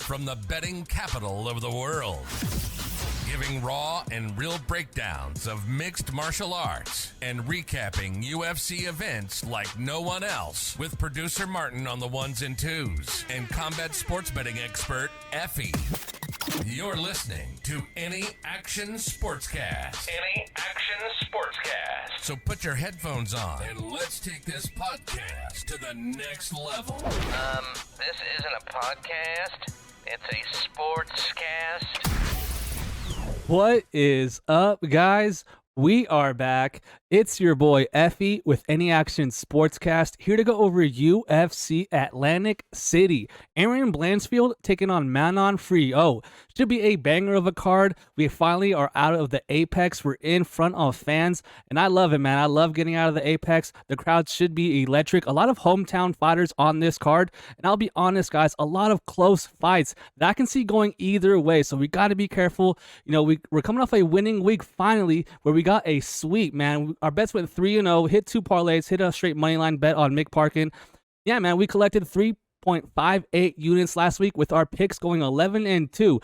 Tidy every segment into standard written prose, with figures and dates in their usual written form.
from the betting capital of the world, giving raw and real breakdowns of mixed martial arts and recapping UFC events like no one else, with producer Martin on the ones and twos and combat sports betting expert Effie. You're listening to Any Action Sportscast. Any Action Sportscast. So put your headphones on and let's take this podcast to the next level. This isn't a podcast. It's a sportscast. What is up, guys? We are back. It's your boy Effie with Any Action Sportscast, here to go over UFC Atlantic City. Erin Blanchfield taking on Manon Fiorot. Should be a banger of a card. We finally are out of the Apex. We're in front of fans, and I love it, man. I love getting out of the Apex. The crowd should be electric. A lot of hometown fighters on this card, and I'll be honest, guys, a lot of close fights that I can see going either way, so we got to be careful. You know, we're coming off a winning week finally, where we got a sweep, man. Our bets went 3-0, hit 2 parlays, hit a straight moneyline bet on Mick Parkin. Yeah, man, we collected 3.58 units last week with our picks going 11-2. So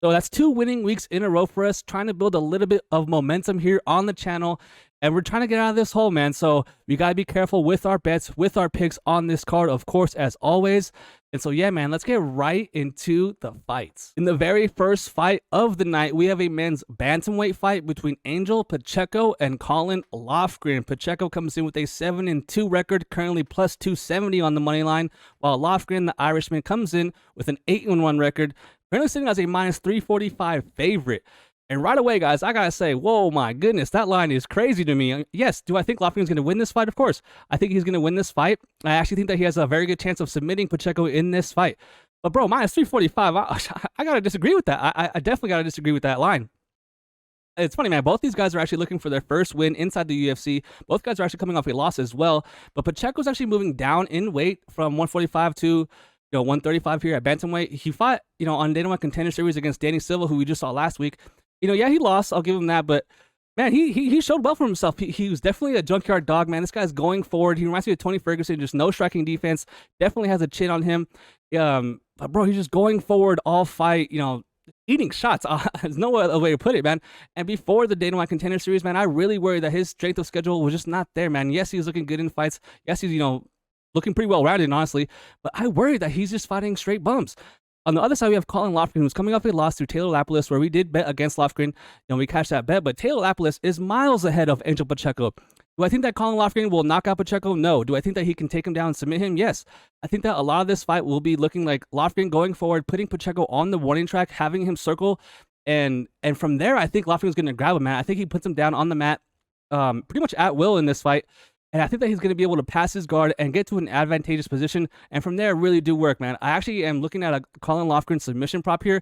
that's 2 winning weeks in a row for us, trying to build a little bit of momentum here on the channel. And we're trying to get out of this hole, man. So we got to be careful with our bets, with our picks on this card, of course, as always. And so, yeah, man, let's get right into the fights. In the very first fight of the night, we have a men's bantamweight fight between Angel Pacheco and Colin Lofgren. Pacheco comes in with a 7-2 record, currently plus 270 on the money line, while Lofgren, the Irishman, comes in with an 8-1 record, currently sitting as a minus 345 favorite. And right away, guys, I got to say, whoa, my goodness, that line is crazy to me. Yes, do I think Lofgren's going to win this fight? Of course. I think he's going to win this fight. I actually think that he has a very good chance of submitting Pacheco in this fight. But, bro, minus 345, I got to disagree with that. I definitely got to disagree with that line. It's funny, man. Both these guys are actually looking for their first win inside the UFC. Both guys are actually coming off a loss as well. But Pacheco's actually moving down in weight from 145 to 135 here at bantamweight. He fought, on Dana White Contender Series against Danny Silva, who we just saw last week. Yeah, he lost. I'll give him that. But, man, he showed well for himself. He was definitely a junkyard dog, man. This guy's going forward. He reminds me of Tony Ferguson, just no striking defense. Definitely has a chin on him. But, bro, he's just going forward all fight, eating shots. There's no other way to put it, man. And before the Dana White Contender Series, man, I really worried that his strength of schedule was just not there, man. Yes, he's looking good in fights. Yes, he's, looking pretty well-rounded, honestly. But I worry that he's just fighting straight bumps. On the other side, we have Colin Lofgren, who's coming off a loss to Taylor Lapilus, where we did bet against Lofgren, and we cashed that bet. But Taylor Lapilus is miles ahead of Angel Pacheco. Do I think that Colin Lofgren will knock out Pacheco? No. Do I think that he can take him down and submit him? Yes. I think that a lot of this fight will be looking like Lofgren going forward, putting Pacheco on the warning track, having him circle, and from there, I think Lofgren's going to grab him, man. I think he puts him down on the mat pretty much at will in this fight. And I think that he's going to be able to pass his guard and get to an advantageous position. And from there, really do work, man. I actually am looking at a Colin Lofgren submission prop here.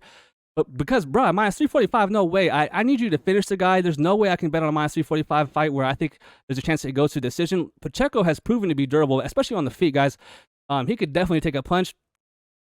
But because, bro, minus 345, no way. I need you to finish the guy. There's no way I can bet on a minus 345 fight where I think there's a chance that it goes to decision. Pacheco has proven to be durable, especially on the feet, guys. He could definitely take a punch.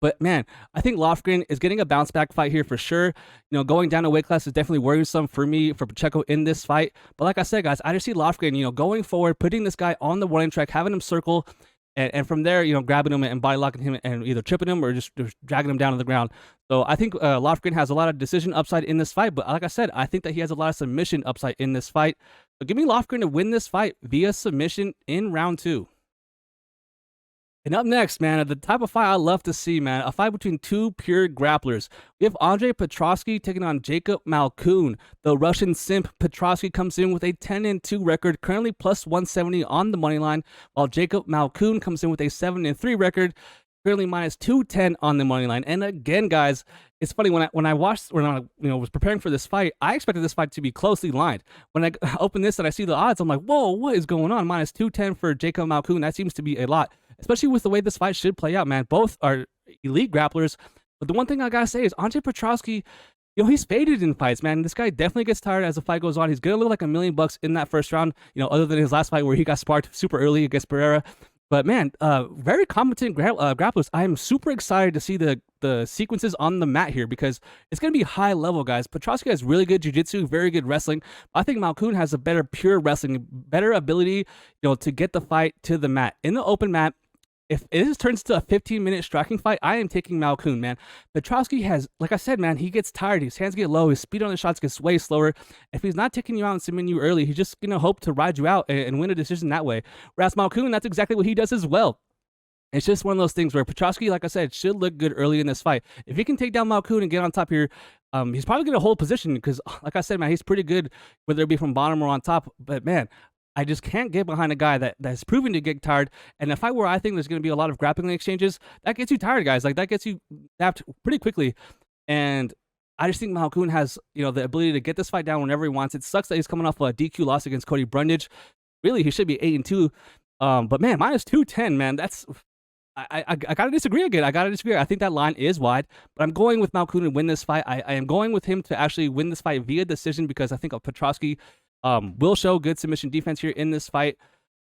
But, man, I think Lofgren is getting a bounce-back fight here for sure. Going down a weight class is definitely worrisome for me, for Pacheco in this fight. But like I said, guys, I just see Lofgren, going forward, putting this guy on the warning track, having him circle, and from there, grabbing him and body locking him and either tripping him or just dragging him down to the ground. So I think Lofgren has a lot of decision upside in this fight. But like I said, I think that he has a lot of submission upside in this fight. So give me Lofgren to win this fight via submission in round 2. And up next, man, the type of fight I love to see, man, a fight between 2 pure grapplers. We have Andrei Petroski taking on Jacob Malkoun. The Russian simp Petroski comes in with a 10-2 record, currently plus 170 on the money line, while Jacob Malkoun comes in with a 7-3 record, currently minus 210 on the money line. And again, guys, it's funny, when I was preparing for this fight, I expected this fight to be closely lined. When I open this and I see the odds, I'm like, whoa, what is going on? Minus 210 for Jacob Malkoun. That seems to be a lot, especially with the way this fight should play out, man. Both are elite grapplers. But the one thing I gotta say is Andrei Petroski, he's faded in fights, man. This guy definitely gets tired as the fight goes on. He's gonna look like $1 million in that first round, other than his last fight where he got sparked super early against Pereira. But, man, very competent grapplers. I am super excited to see the sequences on the mat here because it's going to be high level, guys. Petroski has really good jiu-jitsu, very good wrestling. I think Malkoun has a better pure wrestling, better ability, to get the fight to the mat. In the open mat, if it turns to a 15-minute striking fight, I am taking Malkoun, man. Petrosky has, like I said, man, he gets tired. His hands get low. His speed on the shots gets way slower. If he's not taking you out and submitting you early, he's just going to hope to ride you out and win a decision that way. Whereas Malkoun, that's exactly what he does as well. It's just one of those things where Petrosky, like I said, should look good early in this fight. If he can take down Malkoun and get on top here, he's probably going to hold position because, like I said, man, he's pretty good, whether it be from bottom or on top. But, man, I just can't get behind a guy that's proven to get tired. And a fight where I think there's going to be a lot of grappling exchanges, that gets you tired, guys. Like, that gets you tapped pretty quickly. And I just think Malkoun has, the ability to get this fight down whenever he wants. It sucks that he's coming off a DQ loss against Cody Brundage. Really, he should be 8-2. But, man, minus 210, man, that's... I gotta disagree again. I think that line is wide, but I'm going with Malkoun to win this fight. I am going with him to actually win this fight via decision because I think Petrosky will show good submission defense here in this fight.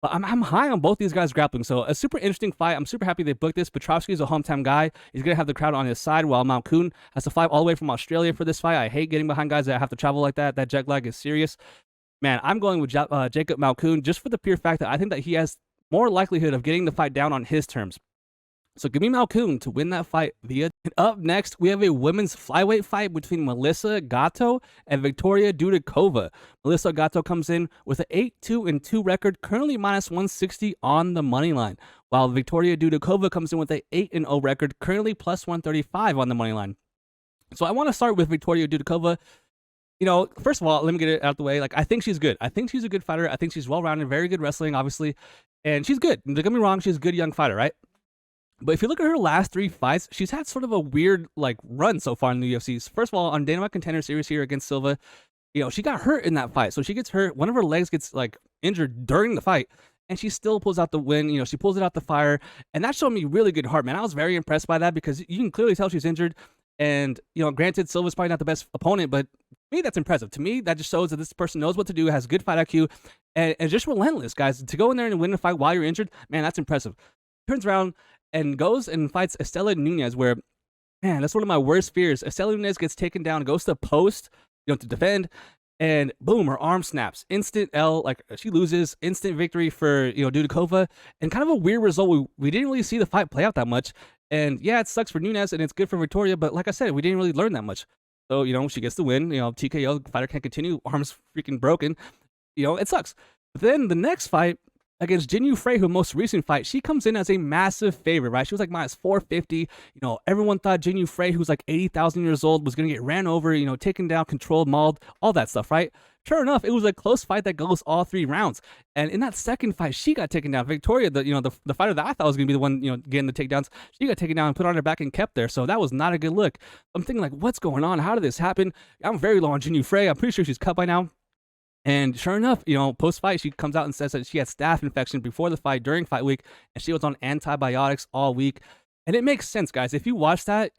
But I'm high on both these guys grappling, so a super interesting fight. I'm super happy they booked this. Petrosky is a hometown guy. He's gonna have the crowd on his side, while Malkoun has to fly all the way from Australia for this fight. I hate getting behind guys that have to travel like that. That jet lag is serious. Man, I'm going with Jacob Malkoun just for the pure fact that I think that he has more likelihood of getting the fight down on his terms. So give me Malkoun to win that fight via. And up next, we have a women's flyweight fight between Melissa Gatto and Victoria Dudikova. Melissa Gatto comes in with an 8-2-2 record, currently minus 160 on the money line, while Victoria Dudikova comes in with an 8-0 record, currently plus 135 on the money line. So I want to start with Victoria Dudikova. First of all, let me get it out the way. Like, I think she's good. I think she's a good fighter. I think she's well-rounded, very good wrestling, obviously, and she's good. Don't get me wrong, she's a good young fighter, right? But if you look at her last 3 fights, she's had sort of a weird run so far in the UFC. First of all, on Dana White Contender Series here against Silva, she got hurt in that fight. So she gets hurt. One of her legs gets injured during the fight, and she still pulls out the win. She pulls it out the fire, and that showed me really good heart, man. I was very impressed by that because you can clearly tell she's injured. And granted, Silva's probably not the best opponent, but to me, that's impressive. To me, that just shows that this person knows what to do, has good fight IQ, and just relentless, guys. To go in there and win a fight while you're injured, man, that's impressive. Turns around and goes and fights Estela Nunez, where, man, that's one of my worst fears. Estela Nunez gets taken down, goes to post, to defend, and boom, her arm snaps. Instant L, she loses. Instant victory for, Dudikova, and kind of a weird result. We didn't really see the fight play out that much, and yeah, it sucks for Nunez, and it's good for Victoria, but like I said, we didn't really learn that much. So, she gets the win. TKO, fighter can't continue, arms freaking broken. It sucks. But then the next fight, against Jinyu Frey, her most recent fight, she comes in as a massive favorite, right? She was minus 450. Everyone thought Jinyu Frey, who's 80,000 years old, was going to get ran over, taken down, controlled, mauled, all that stuff, right? Sure enough, it was a close fight that goes all 3 rounds. And in that second fight, she got taken down. Victoria, the fighter that I thought was going to be the one, getting the takedowns, she got taken down and put on her back and kept there. So that was not a good look. I'm thinking, what's going on? How did this happen? I'm very low on Jinyu Frey. I'm pretty sure she's cut by now. And sure enough, post-fight, she comes out and says that she had staph infection before the fight, during fight week, and she was on antibiotics all week. And it makes sense, guys. If you watch that,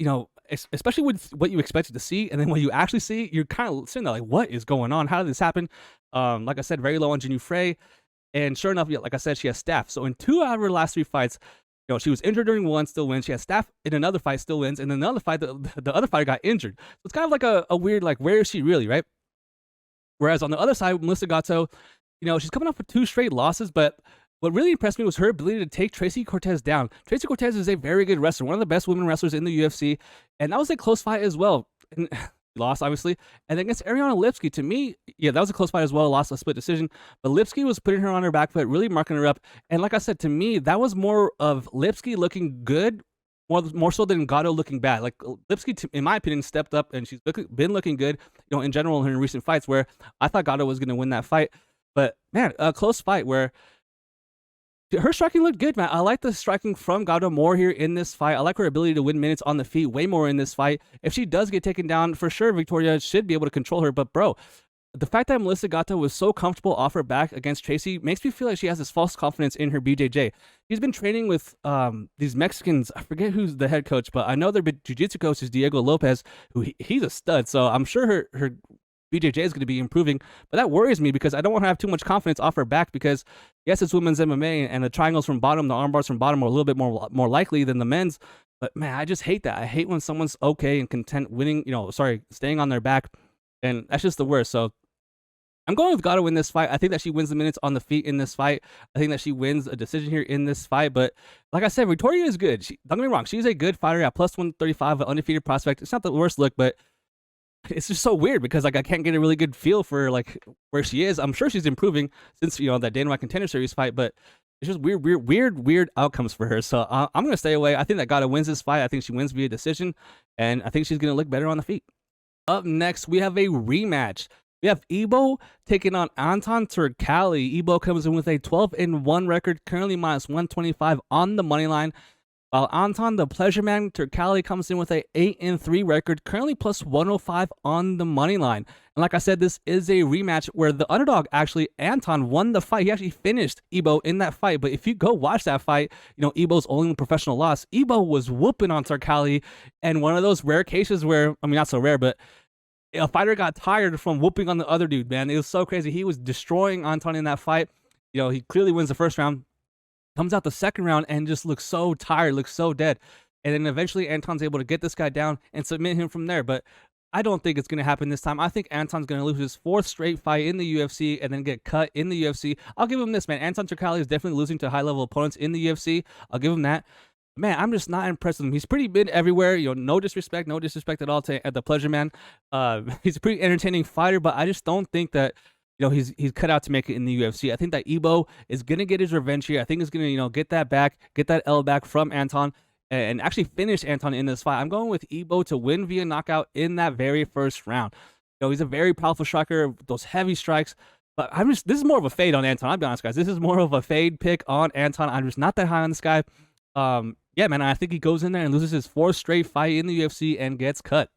especially with what you expected to see, and then what you actually see, you're kind of sitting there what is going on? How did this happen? Like I said, very low on Jinyu Frey. And sure enough, like I said, she has staph. So in 2 out of her last 3 fights, she was injured during one, still wins. She has staph in another fight, still wins. And then another fight, the other fighter got injured. So it's kind of a weird, where is she really, right? Whereas on the other side, Melissa Gatto, she's coming off with 2 straight losses, but what really impressed me was her ability to take Tracy Cortez down. Tracy Cortez is a very good wrestler, one of the best women wrestlers in the UFC, and that was a close fight as well. And lost, obviously. And against Ariana Lipski, to me, yeah, that was a close fight as well, lost a split decision, but Lipski was putting her on her back foot, really marking her up, and like I said, to me, that was more of Lipski looking good, more so than Gatto looking bad. Lipski, in my opinion, stepped up, and she's been looking good, in general in her recent fights, where I thought Gatto was going to win that fight. But, man, a close fight where her striking looked good, man. I like the striking from Gatto more here in this fight. I like her ability to win minutes on the feet way more in this fight. If she does get taken down, for sure, Victoria should be able to control her. But, bro, the fact that Melissa Gatto was so comfortable off her back against Tracy makes me feel like she has this false confidence in her BJJ. She's been training with these Mexicans. I forget who's the head coach, but I know their jiu-jitsu coach is Diego Lopez, who he's a stud. So I'm sure her BJJ is going to be improving. But that worries me because I don't want to have too much confidence off her back because, yes, it's women's MMA, and the triangles from bottom, the arm bars from bottom are a little bit more likely than the men's. But, man, I just hate that. I hate when someone's okay and content winning, staying on their back. And that's just the worst. So I'm going with Gotta win this fight. I think that she wins the minutes on the feet in this fight. I think that she wins a decision here in this fight. But like I said, Victoria is good. Don't get me wrong. She's a good fighter at plus 135, an undefeated prospect. It's not the worst look, but it's just so weird because like I can't get a really good feel for like where she is. I'm sure she's improving since that Dana White Contender Series fight, but it's just weird outcomes for her. So I'm gonna stay away. I think that Gotta wins this fight. I think she wins via decision, and I think she's gonna look better on the feet. Up next, we have a rematch. We have Ebo taking on Anton Turkalj. Ebo comes in with a 12-1 record, currently minus 125 on the money line. While Anton, the Pleasure Man, Turkalj comes in with a 8-3 record, currently plus 105 on the money line. And like I said, this is a rematch where the underdog, actually, Anton, won the fight. He actually finished Ebo in that fight. But if you go watch that fight, Ebo's only professional loss. Ebo was whooping on Turkalj, and one of those rare cases where, I mean, not so rare, but a fighter got tired from whooping on the other dude, man. It was so crazy. He was destroying Anton in that fight. He clearly wins the first round. Comes out the second round and just looks so tired, looks so dead. And then eventually Anton's able to get this guy down and submit him from there. But I don't think it's going to happen this time. I think Anton's going to lose his 4th straight fight in the UFC and then get cut in the UFC. I'll give him this, man. Anton Turkalj is definitely losing to high-level opponents in the UFC. I'll give him that. Man, I'm just not impressed with him. He's pretty mid everywhere. No disrespect at all to the Pleasure Man. He's a pretty entertaining fighter, but I just don't think that he's cut out to make it in the UFC. I think that Ebo is gonna get his revenge here. I think he's gonna get that back, get that L back from Anton, and actually finish Anton in this fight. I'm going with Ebo to win via knockout in that very first round. He's a very powerful striker, those heavy strikes. But this is more of a fade on Anton. I'll be honest, guys. This is more of a fade pick on Anton. I'm just not that high on this guy. Yeah, man, I think he goes in there and loses his 4th straight fight in the UFC and gets cut.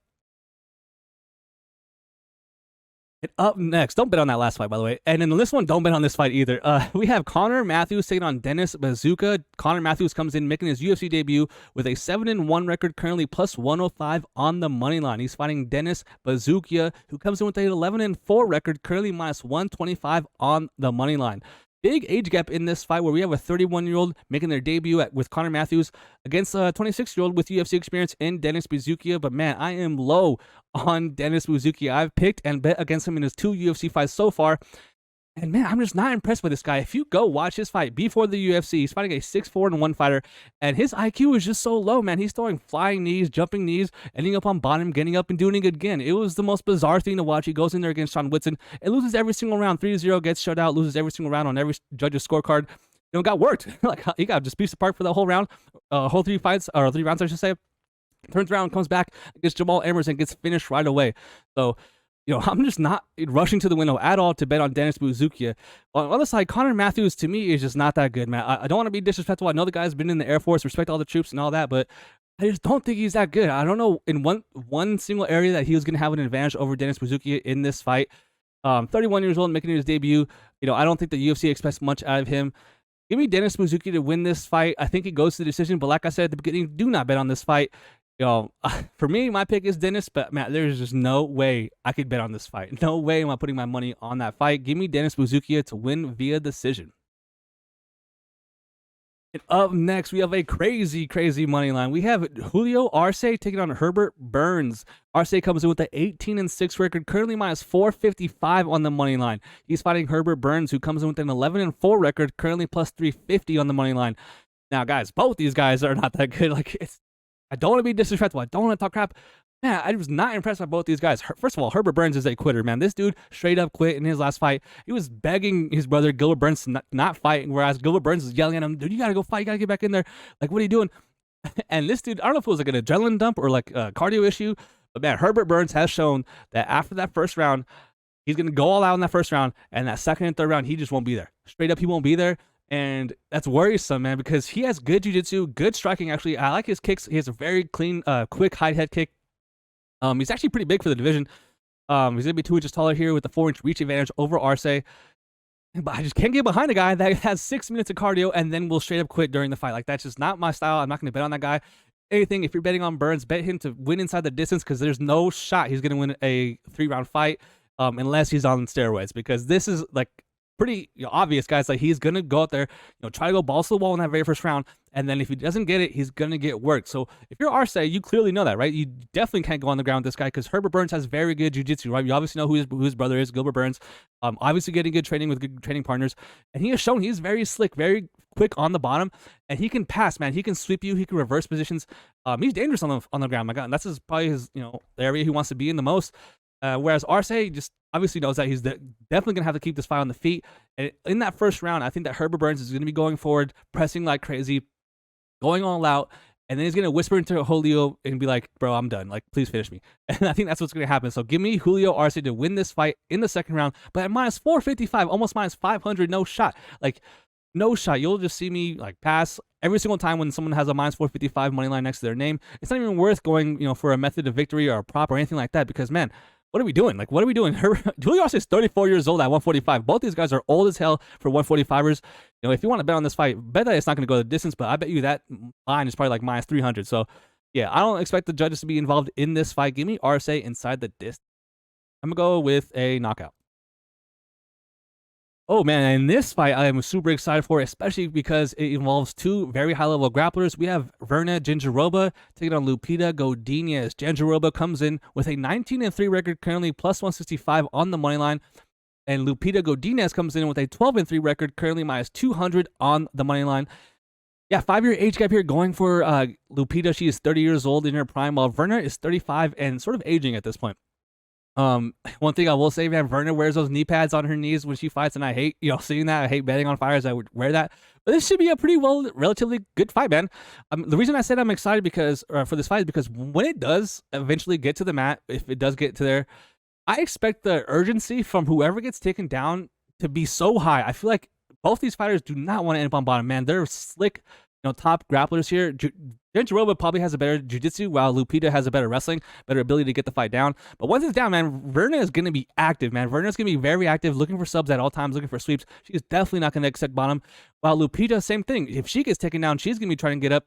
And up next, don't bet on that last fight, by the way. And in this one, don't bet on this fight either. We have Connor Matthews taking on Dennis Bazooka. Connor Matthews comes in making his UFC debut with a 7-1 record, currently plus 105 on the money line. He's fighting Dennis Bazooka, who comes in with a 11-4 record, currently minus 125 on the money line. Big age gap in this fight where we have a 31-year-old making their debut with Connor Matthews against a 26-year-old with UFC experience in Dennis Bazooka. But man, I am low on Dennis Bazooka. I've picked and bet against him in his 2 UFC fights so far. And man, I'm just not impressed with this guy. If you go watch his fight before the UFC, he's fighting a 6'4" fighter, and his IQ is just so low, man. He's throwing flying knees, jumping knees, ending up on bottom, getting up and doing it again. It was the most bizarre thing to watch. He goes in there against Sean Whitson and loses every single round, 3-0, gets shut out, loses every single round on every judge's scorecard. Got worked. Like he got just pieced apart for the whole round, whole 3 fights, or 3 rounds, I should say. Turns around, comes back against Jamal Emmers and gets finished right away. So, I'm just not rushing to the window at all to bet on Dennis Bazooka. On the other side, Connor Matthews, to me, is just not that good, man. I don't want to be disrespectful. I know the guy's been in the Air Force, respect all the troops and all that, but I just don't think he's that good. I don't know in one single area that he was going to have an advantage over Dennis Bazooka in this fight. 31 years old, making his debut. I don't think the UFC expects much out of him. Give me Dennis Bazooka to win this fight. I think he goes to the decision, but like I said at the beginning, do not bet on this fight. For me, my pick is Dennis, but man, there's just no way I could bet on this fight. No way am I putting my money on that fight. Give me Dennis Bazooka to win via decision. And up next, we have a crazy money line. We have Julio Arce taking on Herbert Burns. Arce comes in with an 18-6 record, currently minus 455 on the money line. He's fighting Herbert Burns, who comes in with an 11-4 record, currently plus 350 on the money line. Now, guys, both these guys are not that good. I don't want to be disrespectful. I don't want to talk crap. Man, I was not impressed by both these guys. First of all, Herbert Burns is a quitter, man. This dude straight up quit in his last fight. He was begging his brother Gilbert Burns to not fight, whereas Gilbert Burns was yelling at him, dude, you got to go fight. You got to get back in there. Like, what are you doing? And this dude, I don't know if it was like an adrenaline dump or like a cardio issue, but man, Herbert Burns has shown that after that first round, he's going to go all out in that first round, and that second and third round, he just won't be there. Straight up, he won't be there. And that's worrisome, man, because he has good jiu-jitsu, good striking, actually. I like his kicks. He has a very clean, quick high head kick. He's actually pretty big for the division. He's going to be 2 inches taller here with a 4-inch reach advantage over Arce. But I just can't get behind a guy that has 6 minutes of cardio and then will straight up quit during the fight. Like, that's just not my style. I'm not going to bet on that guy. Anything, if you're betting on Burns, bet him to win inside the distance, because there's no shot he's going to win a 3-round fight unless he's on steroids, because this is like pretty obvious, guys. Like, he's gonna go out there, try to go balls to the wall in that very first round, and then if he doesn't get it, he's gonna get worked. So if you're Arce, you clearly know that, right? You definitely can't go on the ground with this guy because Herbert Burns has very good jiu-jitsu, right? You obviously know who his brother is, Gilbert Burns. Obviously getting good training with good training partners, and he has shown he's very slick, very quick on the bottom, and he can pass, man. He can sweep you, he can reverse positions. He's dangerous on the ground, my God. And that's probably his, the area he wants to be in the most. Whereas Arce just obviously knows that he's definitely going to have to keep this fight on the feet. And in that first round, I think that Herbert Burns is going to be going forward, pressing like crazy, going all out, and then he's going to whisper into Julio and be like, bro, I'm done. Like, please finish me. And I think that's what's going to happen. So give me Julio Arce to win this fight in the second round, but at minus 455, almost minus 500, no shot. Like, no shot. You'll just see me like pass every single time when someone has a minus 455 money line next to their name. It's not even worth going, for a method of victory or a prop or anything like that because, man, what are we doing? Like, what are we doing? Julio Arce is 34 years old at 145. Both these guys are old as hell for 145ers. If you want to bet on this fight, bet that it's not going to go the distance, but I bet you that line is probably like minus 300. So, yeah, I don't expect the judges to be involved in this fight. Give me Arce inside the distance. I'm going to go with a knockout. Oh, man, and this fight I am super excited for, especially because it involves two very high-level grapplers. We have Verna Jandiroba taking on Lupita Godinez. Jandiroba comes in with a 19-3 record, currently plus 165 on the money line. And Lupita Godinez comes in with a 12-3 record, currently minus 200 on the money line. Yeah, 5-year age gap here going for Lupita. She is 30 years old in her prime, while Verna is 35 and sort of aging at this point. One thing I will say, man, Verna wears those knee pads on her knees when she fights, and I hate, seeing that. I hate betting on fighters that would wear that. But this should be a pretty relatively good fight, man. The reason I said I'm excited for this fight is because when it does eventually get to the mat, if it does get to there, I expect the urgency from whoever gets taken down to be so high. I feel like both these fighters do not want to end up on bottom, man. They're slick, top grapplers here. Jandiroba probably has a better jiu-jitsu, while Lupita has a better wrestling, better ability to get the fight down. But once it's down, man, Verna is going to be active, man. Verna's going to be very active, looking for subs at all times, looking for sweeps. She's definitely not going to accept bottom. While Lupita, same thing. If she gets taken down, she's going to be trying to get up,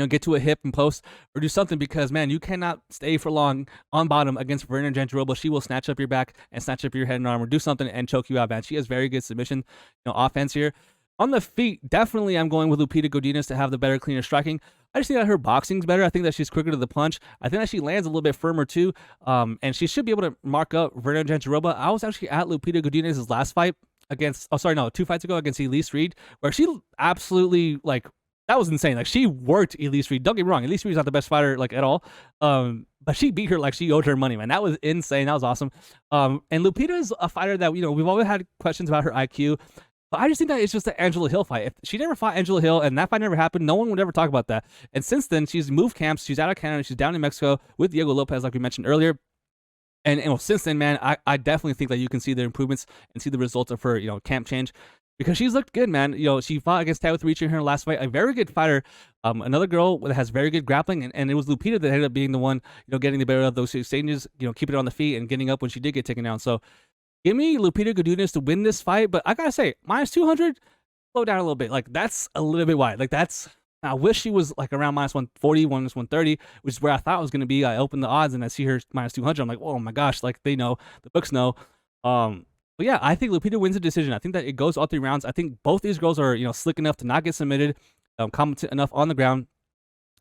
get to a hip and post or do something because, man, you cannot stay for long on bottom against Verna Jandiroba. She will snatch up your back and snatch up your head and arm or do something and choke you out, man. She has very good submission, offense here. On the feet, definitely I'm going with Lupita Godinez to have the better, cleaner striking. I just think that her boxing's better. I think that she's quicker to the punch. I think that she lands a little bit firmer too. And she should be able to mark up Verna Jandiroba. I was actually at Lupita Godinez's last fight against, 2 fights ago against Elise Reed, where she absolutely, that was insane. Like, she worked Elise Reed. Don't get me wrong, Elise Reed's not the best fighter, at all. But she beat her like she owed her money, man. That was insane. That was awesome. And Lupita is a fighter that, we've always had questions about her IQ. But I just think that it's just the Angela Hill fight. If she never fought Angela Hill and that fight never happened, no one would ever talk about that. And since then, she's moved camps. She's out of Canada. She's down in Mexico with Diego Lopez, like we mentioned earlier. And since then, man, I definitely think that you can see the improvements and see the results of her, camp change. Because she's looked good, man. She fought against Taylor Reach in her last fight. A very good fighter. Another girl that has very good grappling. And it was Lupita that ended up being the one, getting the better of those exchanges, keeping it on the feet and getting up when she did get taken down. So, give me Lupita Godinez to win this fight, but I gotta say, minus 200, slow down a little bit. That's a little bit wide. I wish she was around minus 140, minus 130, which is where I thought it was gonna be. I opened the odds and I see her minus 200. I'm like, oh my gosh, they know, the books know. But yeah, I think Lupita wins the decision. I think that it goes all 3 rounds. I think both these girls are, slick enough to not get submitted, competent enough on the ground.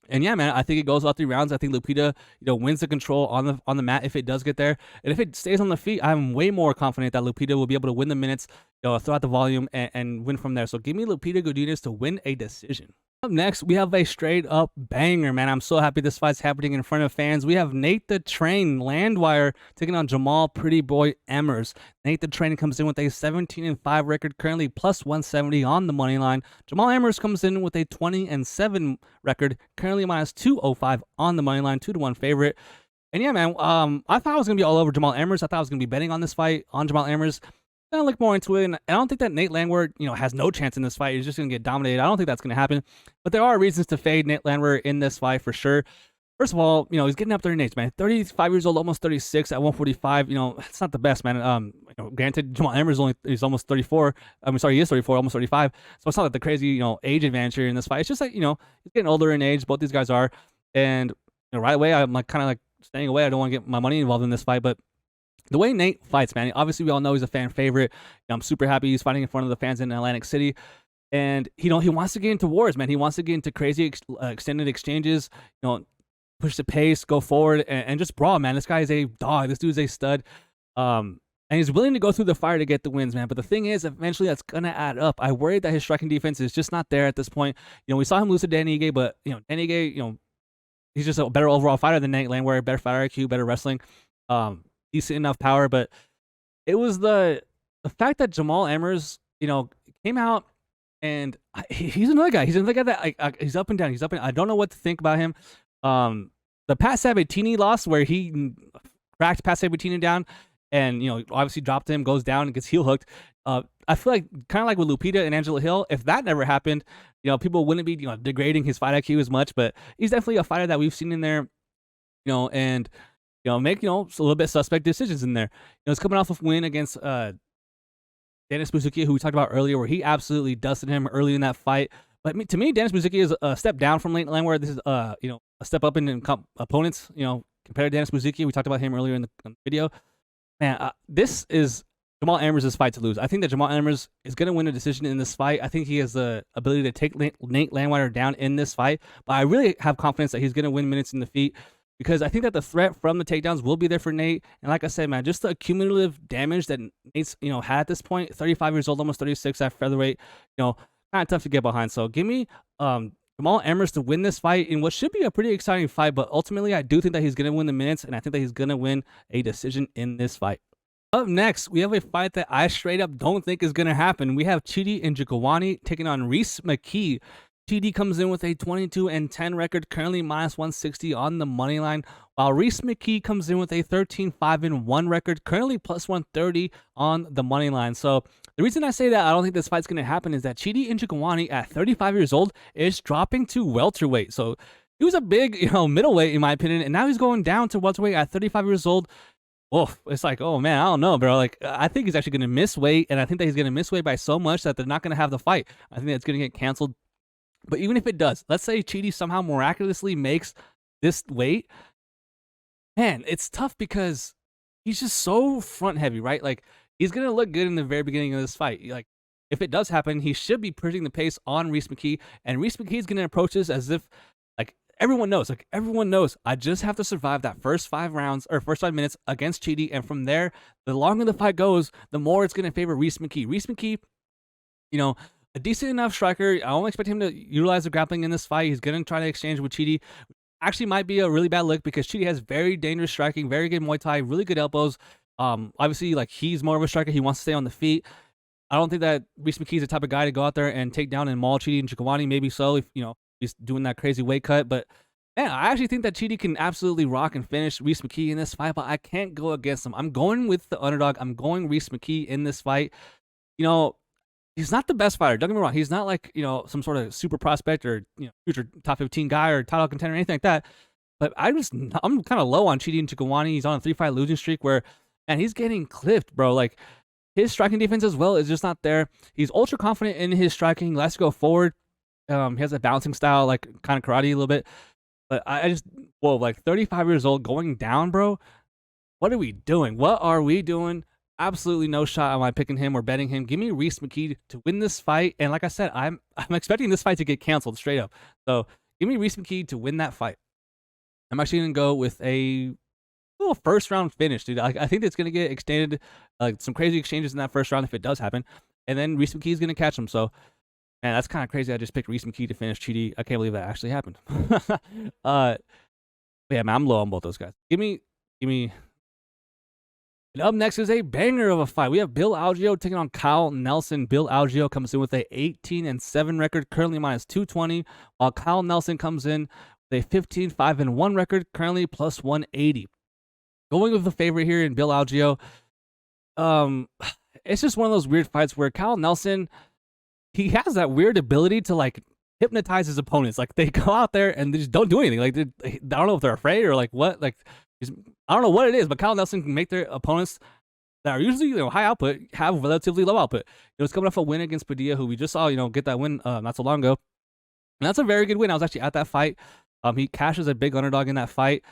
And yeah, man, I think it goes all 3 rounds. I think Lupita, wins the control on the mat if it does get there. And if it stays on the feet, I'm way more confident that Lupita will be able to win the minutes, throughout the volume and win from there. So give me Lupita Godinez to win a decision. Up next, we have a straight up banger, man. I'm so happy this fight's happening in front of fans. We have Nate the Train Landwire taking on Jamal Pretty Boy Emmers. Nate the Train comes in with a 17-5 record, currently plus 170 on the money line. Jamal Emmers comes in with a 20-7 record, currently minus 205 on the money line, 2-1 favorite. And yeah, man, I thought I was gonna be all over Jamal Emmers. I thought I was gonna be betting on this fight on Jamal Emmers. I look more into it, and I don't think that Nate Landwehr, has no chance in this fight. He's just going to get dominated. I don't think that's going to happen. But there are reasons to fade Nate Landwehr in this fight for sure. First of all, he's getting up there in age, man. 35 years old, almost 36 at 145. It's not the best, man. Granted, Jamal Emmers he's almost 34. He is 34, almost 35. So it's not like the crazy, age advantage here in this fight. It's just he's getting older in age. Both these guys are. And right away, I'm kind of staying away. I don't want to get my money involved in this fight, but the way Nate fights, man, obviously we all know he's a fan favorite. I'm super happy he's fighting in front of the fans in Atlantic City. And, he wants to get into wars, man. He wants to get into crazy extended exchanges, push the pace, go forward, and just brawl, man. This guy is a dog. This dude's a stud. And he's willing to go through the fire to get the wins, man. But the thing is, eventually that's going to add up. I worry that his striking defense is just not there at this point. We saw him lose to Dan Ige, but, Dan Ige, he's just a better overall fighter than Nate Landwehr, better fighter IQ, better wrestling, decent enough power. But it was the fact that Jamal Emmers, came out, and he's another guy. He's another guy that he's up and down. I don't know what to think about him. The Pat Sabatini loss, where he cracked Pat Sabatini down, and obviously dropped him, goes down and gets heel hooked. I feel like kind of like with Lupita and Angela Hill, if that never happened, people wouldn't be degrading his fight IQ as much. But he's definitely a fighter that we've seen in there, and make a little bit suspect decisions in there. It's coming off of win against Dennis Buzukja, who we talked about earlier, where he absolutely dusted him early in that fight. But to me, Dennis Buzukja is a step down from Nate Landwehr. This is a step up in opponents. Compared to Dennis Buzukja, we talked about him earlier in the video. Man, this is Jamal Emmers' fight to lose. I think that Jamal Emmers is going to win a decision in this fight. I think he has the ability to take Nate Landwehr down in this fight. But I really have confidence that he's going to win minutes in the feet, because I think that the threat from the takedowns will be there for Nate. And like I said, man, just the cumulative damage that Nate's had at this point, 35 years old, almost 36 at featherweight, kind of tough to get behind. So give me Jamal Emmers to win this fight in what should be a pretty exciting fight. But ultimately, I do think that he's going to win the minutes, and I think that he's going to win a decision in this fight. Up next, we have a fight that I straight up don't think is going to happen. We have Chidi Njokuani taking on Rhys McKee. Chidi comes in with a 22-10 record, currently minus 160 on the money line, while Rhys McKee comes in with a 13-5-1 record, currently plus 130 on the money line. So the reason I say that I don't think this fight's going to happen is that Chidi Njokuani at 35 years old is dropping to welterweight. So he was a big, middleweight in my opinion, and now he's going down to welterweight at 35 years old. Oof, it's like, oh man, I don't know, bro. Like, I think he's actually going to miss weight, and I think that he's going to miss weight by so much that they're not going to have the fight. I think that's going to get canceled. But even if it does, let's say Chidi somehow miraculously makes this weight, man, it's tough because he's just so front heavy, right? Like, he's going to look good in the very beginning of this fight. Like, if it does happen, he should be pushing the pace on Rhys McKee, and Rhys McKee is going to approach this as if, everyone knows, I just have to survive that first 5 rounds or first 5 minutes against Chidi, and from there, the longer the fight goes, the more it's going to favor Rhys McKee. Rhys McKee, a decent enough striker. I don't expect him to utilize the grappling in this fight. He's going to try to exchange with Chidi. Actually might be a really bad look because Chidi has very dangerous striking, very good Muay Thai, really good elbows. Obviously, he's more of a striker. He wants to stay on the feet. I don't think that Rhys McKee is the type of guy to go out there and take down and maul Chidi Njokuani. Maybe so if, he's doing that crazy weight cut. But, man, I actually think that Chidi can absolutely rock and finish Rhys McKee in this fight, but I can't go against him. I'm going with the underdog. I'm going Rhys McKee in this fight. He's not the best fighter. Don't get me wrong. He's not like, some sort of super prospect or, future top 15 guy or title contender or anything like that. But I'm kind of low on Chidi Njokuani. He's on a 3-fight losing streak where, man, he's getting clipped, bro. Like, his striking defense as well is just not there. He's ultra confident in his striking. He likes to go forward. He has a bouncing style, like kind of karate a little bit. But I just, 35 years old going down, bro. What are we doing? What are we doing? Absolutely no shot am I picking him or betting him. Give me Rhys McKee to win this fight. And like I said, I'm expecting this fight to get canceled straight up. So give me Rhys McKee to win that fight. I'm actually going to go with a little first round finish, dude. I think it's going to get extended, some crazy exchanges in that first round if it does happen. And then Rhys McKee is going to catch him. So, man, that's kind of crazy. I just picked Rhys McKee to finish Chidi. I can't believe that actually happened. Yeah, man, I'm low on both those guys. Give me. And up next is a banger of a fight. We have Bill Algeo taking on Kyle Nelson. Bill Algeo comes in with a 18-7 record, currently minus 220, while Kyle Nelson comes in with a 15-5-1 record, currently plus 180. Going with the favorite here in Bill Algeo. It's just one of those weird fights where Kyle Nelson, he has that weird ability to hypnotize his opponents. Like, they go out there and they just don't do anything. Like, I don't know if they're afraid or what. Like, I don't know what it is, but Kyle Nelson can make their opponents that are usually high output have relatively low output. It's coming off a win against Padilla, who we just saw get that win not so long ago, and that's a very good win. I was actually at that fight. He cashes a big underdog in that fight,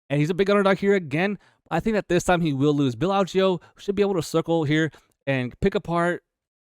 and he's a big underdog here again. I think that this time he will lose. Bill Algeo should be able to circle here and pick apart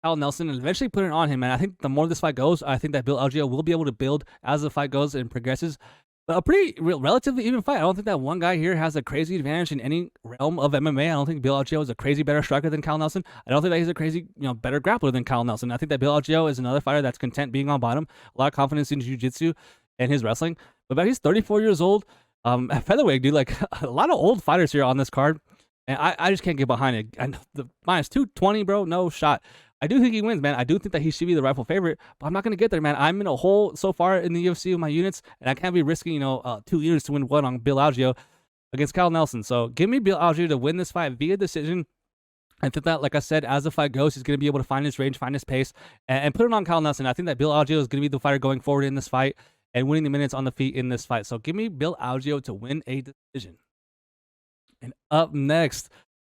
Kyle Nelson and eventually put it on him. And I think the more this fight goes, I think that Bill Algeo will be able to build as the fight goes and progresses. But a pretty relatively even fight. I don't think that one guy here has a crazy advantage in any realm of MMA. I don't think Bill Algeo is a crazy better striker than Kyle Nelson. I don't think that he's a crazy, better grappler than Kyle Nelson. I think that Bill Algeo is another fighter that's content being on bottom, a lot of confidence in jiu-jitsu and his wrestling. But he's 34 years old. At featherweight, dude, like a lot of old fighters here on this card, and I just can't get behind it. And the minus 220, bro, no shot. I do think he wins, man. I do think that he should be the rightful favorite, but I'm not going to get there, man. I'm in a hole so far in the UFC with my units, and I can't be risking, 2 units to win one on Bill Algeo against Kyle Nelson. So give me Bill Algeo to win this fight via decision. I think that, like I said, as the fight goes, he's going to be able to find his range, find his pace, and put it on Kyle Nelson. I think that Bill Algeo is going to be the fighter going forward in this fight and winning the minutes on the feet in this fight. So give me Bill Algeo to win a decision. And up next,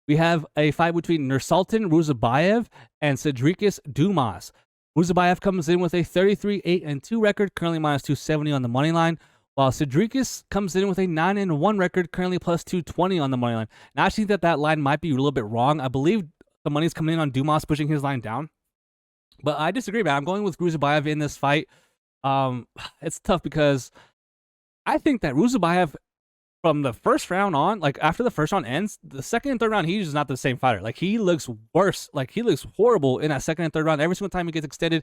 we have a fight between Nursultan Ruzabayev and Cedrikus Dumas. Ruzabayev comes in with a 33-8-2 record, currently minus 270 on the money line, while Cedrikus comes in with a 9-1 record, currently plus 220 on the money line. Now, I think that line might be a little bit wrong. I believe the money's coming in on Dumas pushing his line down, but I disagree, man. I'm going with Ruzabayev in this fight. It's tough because I think that Ruzabayev, from the first round on, like after the first round ends, the second and third round, he's just not the same fighter. Like he looks worse. Like he looks horrible in that second and third round. Every single time he gets extended,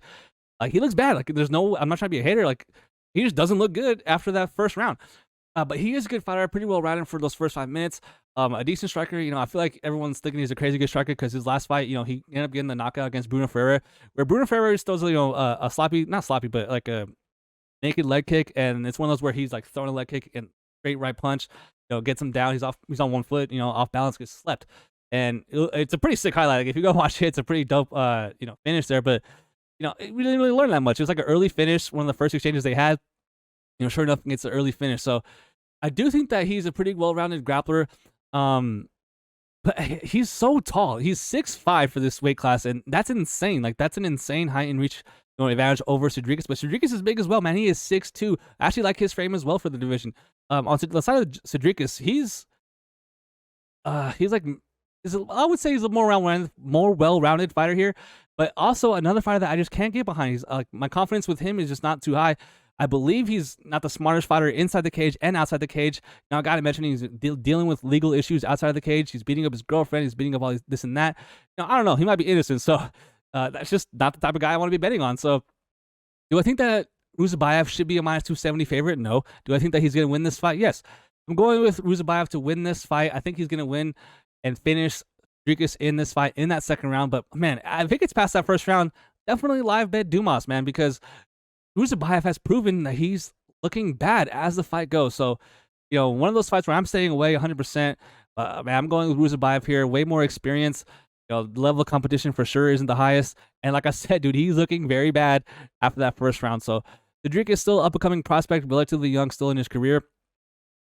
like he looks bad. Like I'm not trying to be a hater. Like he just doesn't look good after that first round. But he is a good fighter, pretty well rounded for those first 5 minutes. A decent striker. I feel like everyone's thinking he's a crazy good striker because his last fight, he ended up getting the knockout against Bruno Ferreira, where Bruno Ferreira still, a sloppy, not sloppy, but like a naked leg kick, and it's one of those where he's like throwing a leg kick and straight right punch, gets him down. He's on 1 foot, off balance, gets slept. And it's a pretty sick highlight. Like, if you go watch it, it's a pretty dope, finish there. But, we didn't really learn that much. It was like an early finish, one of the first exchanges they had. Sure enough, it's an early finish. So I do think that he's a pretty well-rounded grappler. But he's so tall. He's 6'5" for this weight class, and that's insane. Like, that's an insane height and reach advantage over Cedrikus. But Cedrikus is big as well, man. He is 6'2". I actually like his frame as well for the division. On the side of Cedrikus, he's like, I would say he's a more well-rounded fighter here, but also another fighter that I just can't get behind. He's my confidence with him is just not too high. I believe he's not the smartest fighter inside the cage and outside the cage. Now, I got to mention he's dealing with legal issues outside of the cage. He's beating up his girlfriend. He's beating up all this and that. I don't know. He might be innocent, so that's just not the type of guy I want to be betting on. So, do I think that Ruzabayev should be a minus 270 favorite? No. Do I think that he's going to win this fight? Yes. I'm going with Ruzabayev to win this fight. I think he's going to win and finish Cedrikus in this fight in that second round. But, man, if it gets past that first round, definitely live bet Dumas, man, because Ruzabayev has proven that he's looking bad as the fight goes. So, one of those fights where I'm staying away 100%. Man, I'm going with Ruzabayev here. Way more experience. The level of competition for sure isn't the highest. And like I said, dude, he's looking very bad after that first round. So, Cedric is still up and coming prospect, relatively young still in his career.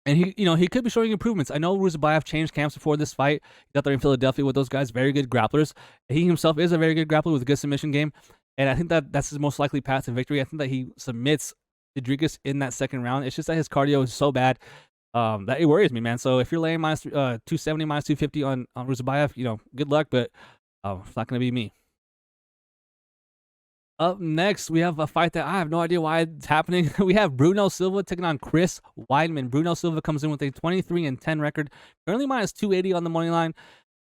And he could be showing improvements. I know Ruzabayev changed camps before this fight. He's out there in Philadelphia with those guys, very good grapplers. He himself is a very good grappler with a good submission game. And I think that that's his most likely path to victory. I think that he submits Cedrikus in that second round. It's just that his cardio is so bad that it worries me, man. So if you're laying minus 270, minus 250 on Ruzabayev, good luck, but it's not going to be me. Up next, we have a fight that I have no idea why it's happening. We have Bruno Silva taking on Chris Weidman. Bruno Silva comes in with a 23-10 record, currently minus 280 on the money line.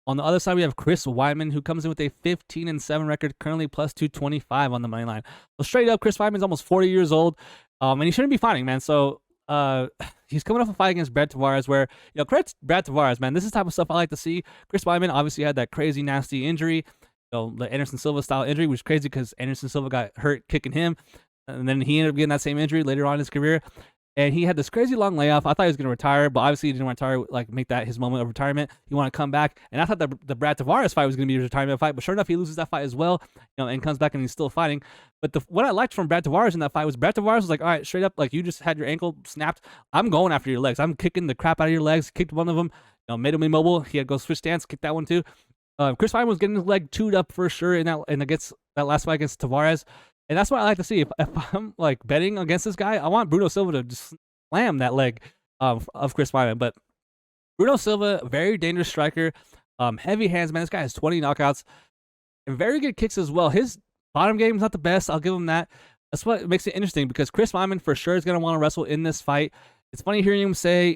On the other side, we have Chris Weidman, who comes in with a 15-7 record, currently plus 225 on the money line. So straight up, Chris Weidman's almost 40 years old, and he shouldn't be fighting, man. So he's coming off a fight against Brad Tavares, where credit Brad Tavares, man. This is the type of stuff I like to see. Chris Weidman obviously had that crazy, nasty injury, the Anderson Silva style injury, which is crazy because Anderson Silva got hurt kicking him, and then he ended up getting that same injury later on in his career. And he had this crazy long layoff. I thought he was going to retire, but obviously he didn't retire, make that his moment of retirement. He wanted to come back. And I thought the Brad Tavares fight was going to be a retirement fight, but sure enough, he loses that fight as well, and comes back and he's still fighting. But what I liked from Brad Tavares in that fight was Brad Tavares was like, all right, straight up, you just had your ankle snapped. I'm going after your legs. I'm kicking the crap out of your legs. Kicked one of them, made him immobile. He had to go switch stance, kicked that one too. Chris Weidman was getting his leg chewed up for sure against that last fight against Tavares. And that's what I like to see. If I'm betting against this guy, I want Bruno Silva to just slam that leg of Chris Weidman. But Bruno Silva, very dangerous striker. Heavy hands, man. This guy has 20 knockouts and very good kicks as well. His bottom game is not the best. I'll give him that. That's what makes it interesting because Chris Weidman for sure is going to want to wrestle in this fight. It's funny hearing him say,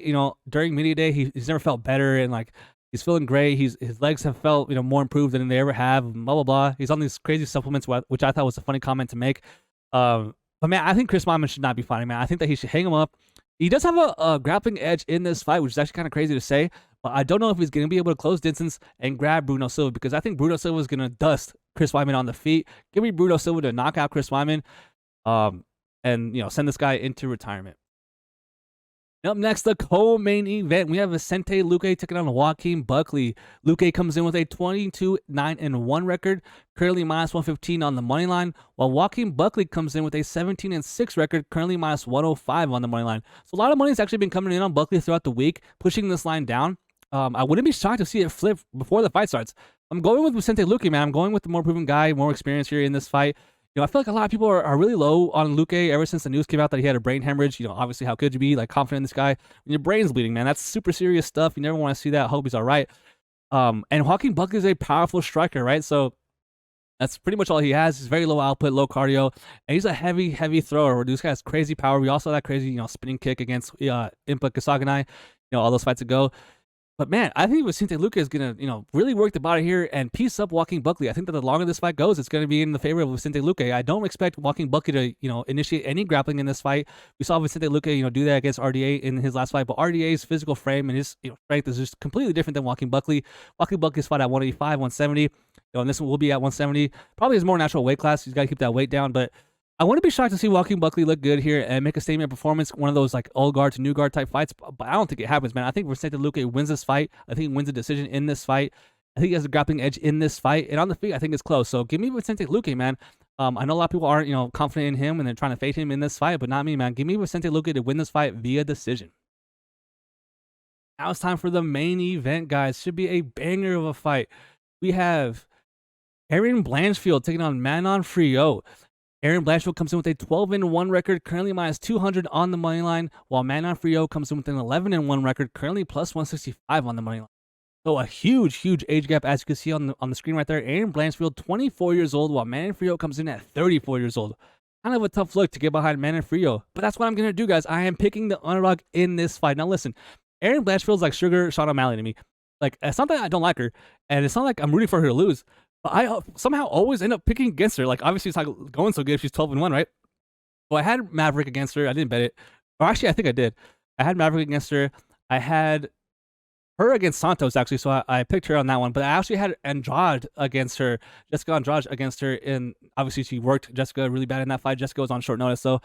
during media day, he's never felt better and like he's feeling great. His legs have felt, more improved than they ever have. Blah blah blah. He's on these crazy supplements, which I thought was a funny comment to make. But man, I think Chris Weidman should not be fighting, man. I think that he should hang him up. He does have a grappling edge in this fight, which is actually kind of crazy to say. But I don't know if he's going to be able to close distance and grab Bruno Silva because I think Bruno Silva is going to dust Chris Weidman on the feet. Give me Bruno Silva to knock out Chris Weidman, and send this guy into retirement. Up next, the co-main event, we have Vicente Luque taking on Joaquin Buckley. Luque comes in with a 22-9-1 record, currently minus 115 on the money line, while Joaquin Buckley comes in with a 17-6 record, currently minus 105 on the money line. So a lot of money has actually been coming in on Buckley throughout the week, pushing this line down. I wouldn't be shocked to see it flip before the fight starts. I'm going with Vicente Luque, man. I'm going with the more proven guy, more experience here in this fight. I feel like a lot of people are really low on Luque ever since the news came out that he had a brain hemorrhage. Obviously, how could you be confident in this guy when your brain's bleeding, man? That's super serious stuff. You never want to see that. I hope he's all right. And Joaquin Buckley is a powerful striker, right? So that's pretty much all he has. He's very low output, low cardio, and he's a heavy, heavy thrower. This guy has crazy power. We also had that crazy, spinning kick against Impa Kasaganai, all those fights ago. But man, I think Vicente Luque is gonna, really work the body here and piece up Joaquin Buckley. I think that the longer this fight goes, it's gonna be in the favor of Vicente Luque. I don't expect Joaquin Buckley to, initiate any grappling in this fight. We saw Vicente Luque, do that against RDA in his last fight, but RDA's physical frame and his, strength is just completely different than Joaquin Buckley. Joaquin Buckley's fought at 185, 170, and this one will be at 170. Probably his more natural weight class. He's got to keep that weight down, but I wouldn't be shocked to see Joaquin Buckley look good here and make a statement performance, one of those old guard to new guard type fights, but I don't think it happens, man. I think Vicente Luque wins this fight. I think he wins a decision in this fight. I think he has a grappling edge in this fight, and on the feet, I think it's close. So give me Vicente Luque, man. I know a lot of people aren't, confident in him and they're trying to fade him in this fight, but not me, man. Give me Vicente Luque to win this fight via decision. Now it's time for the main event, guys. Should be a banger of a fight. We have Erin Blanchfield taking on Manon Fiorot. Erin Blanchfield comes in with a 12-1 record, currently minus 200 on the money line, while Manon Fiorot comes in with an 11-1 record, currently plus 165 on the money line. So a huge, huge age gap, as you can see on the screen right there. Erin Blanchfield, 24 years old, while Manon Fiorot comes in at 34 years old. Kind of a tough look to get behind Manon Fiorot, but that's what I'm going to do, guys. I am picking the underdog in this fight. Now listen, Erin Blanchfield's like Sugar Sean O'Malley to me. It's not that I don't like her, and it's not like I'm rooting for her to lose, but I somehow always end up picking against her. Obviously, it's not going so good if she's 12-1, right? Well, I had Maverick against her. I didn't bet it. Or actually, I think I did. I had Maverick against her. I had her against Santos, actually, so I picked her on that one. But I actually had Andrade against her, Jessica Andrade against her. And obviously, she worked Jessica really bad in that fight. Jessica was on short notice. So,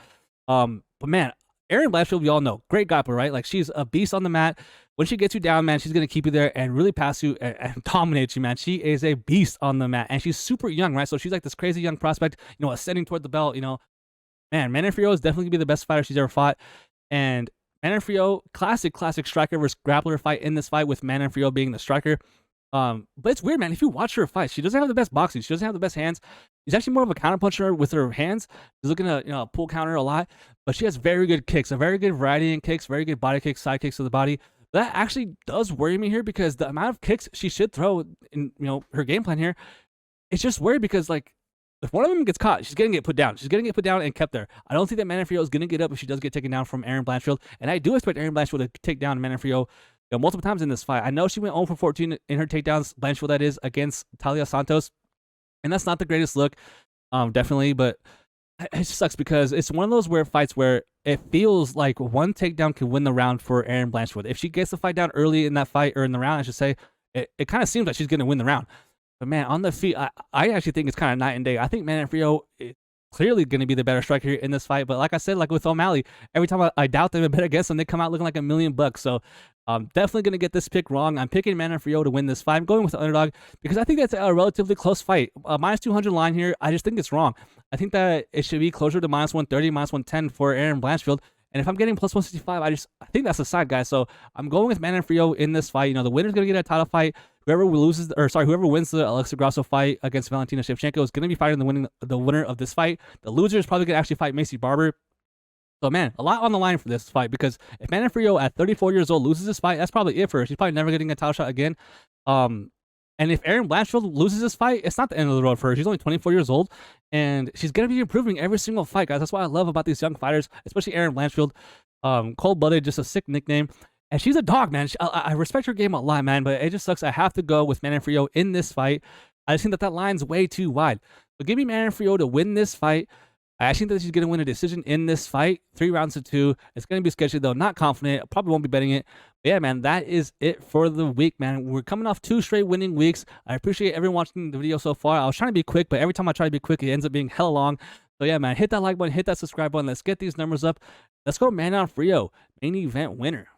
but man, Erin Blanchfield, we all know, great grappler, right? She's a beast on the mat. When she gets you down, man, she's going to keep you there and really pass you and dominate you, man. She is a beast on the mat, and she's super young, right? So she's like this crazy young prospect, ascending toward the belt, Man, Manon Fiorot is definitely going to be the best fighter she's ever fought. And Manon Fiorot, classic striker versus grappler fight in this fight with Manon Fiorot being the striker. But it's weird, man. If you watch her fight, she doesn't have the best boxing. She doesn't have the best hands. She's actually more of a counterpuncher with her hands. She's looking to, pull counter a lot, but she has very good kicks, a very good variety in kicks, very good body kicks, side kicks to the body. That actually does worry me here because the amount of kicks she should throw in, her game plan here, it's just weird because if one of them gets caught, she's going to get put down. She's going to get put down and kept there. I don't think that Manon Fiorot is going to get up if she does get taken down from Erin Blanchfield, and I do expect Erin Blanchfield to take down Manon Fiorot multiple times in this fight. I know she went 0 for 14 in her takedowns, Blanchfield that is, against Talia Santos, and that's not the greatest look, definitely, but it just sucks because it's one of those fights where it feels like one takedown can win the round for Erin Blanchfield. If she gets the fight down early in that fight, or in the round, I should say, it kind of seems like she's going to win the round. But man, on the feet, I actually think it's kind of night and day. I think Manon Fiorot is clearly going to be the better striker here in this fight. But like I said, like with O'Malley, every time I doubt them and bet against them, they come out looking like $1 million. So I'm definitely going to get this pick wrong. I'm picking Manon Fiorot to win this fight. I'm going with the underdog because I think that's a relatively close fight. Minus 200 line here, I just think it's wrong. I think that it should be closer to minus 130, minus 110 for Erin Blanchfield. And if I'm getting plus 165, I think that's the side, guys. So I'm going with Manon Fiorot in this fight. The winner's going to get a title fight. Whoever wins the Alexa Grasso fight against Valentina Shevchenko is going to be fighting the winner of this fight. The loser is probably going to actually fight Macy Barber. So, man, a lot on the line for this fight because if Manon Fiorot at 34 years old loses this fight, that's probably it for her. She's probably never getting a title shot again. And if Erin Blanchfield loses this fight, it's not the end of the road for her. She's only 24 years old, and she's going to be improving every single fight, guys. That's what I love about these young fighters, especially Erin Blanchfield. Cold-blooded, just a sick nickname. And she's a dog, man. I respect her game a lot, man, but it just sucks. I have to go with Manon Fiorot in this fight. I just think that line's way too wide. So give me Manon Fiorot to win this fight. I actually think that she's going to win a decision in this fight. 3 rounds to 2. It's going to be sketchy, though. Not confident. Probably won't be betting it. But yeah, man, that is it for the week, man. We're coming off 2 straight winning weeks. I appreciate everyone watching the video so far. I was trying to be quick, but every time I try to be quick, it ends up being hella long. So yeah, man, hit that like button, hit that subscribe button. Let's get these numbers up. Let's go Manon Fiorot, main event winner.